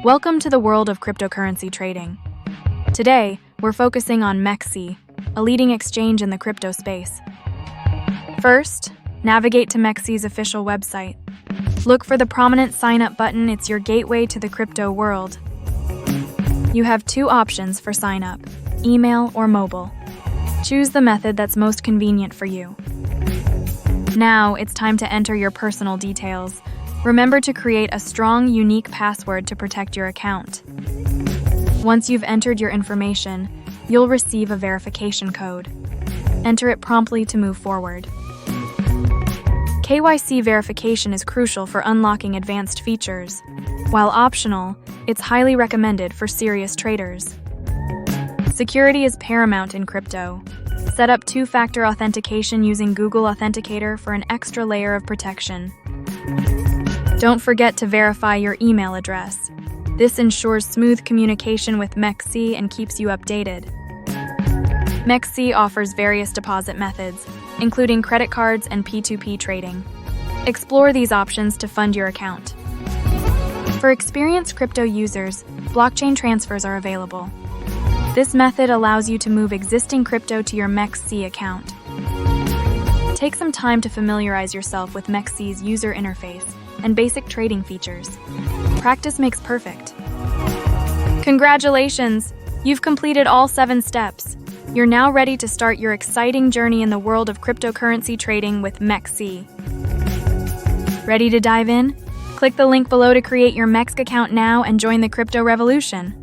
Welcome to the world of cryptocurrency trading. Today, we're focusing on MEXC, a leading exchange in the crypto space. First, navigate to MEXC's official website. Look for the prominent sign up button. It's your gateway to the crypto world. You have two options for sign up, email or mobile. Choose the method that's most convenient for you. Now, it's time to enter your personal details. Remember to create a strong, unique password to protect your account. Once you've entered your information, you'll receive a verification code. Enter it promptly to move forward. KYC verification is crucial for unlocking advanced features. While optional, it's highly recommended for serious traders. Security is paramount in crypto. Set up two-factor authentication using Google Authenticator for an extra layer of protection. Don't forget to verify your email address. This ensures smooth communication with MEXC and keeps you updated. MEXC offers various deposit methods, including credit cards and P2P trading. Explore these options to fund your account. For experienced crypto users, blockchain transfers are available. This method allows you to move existing crypto to your MEXC account. Take some time to familiarize yourself with MEXC's user interface and basic trading features. Practice makes perfect. Congratulations! You've completed all 7 steps. You're now ready to start your exciting journey in the world of cryptocurrency trading with MEXC. Ready to dive in? Click the link below to create your MEXC account now and join the crypto revolution.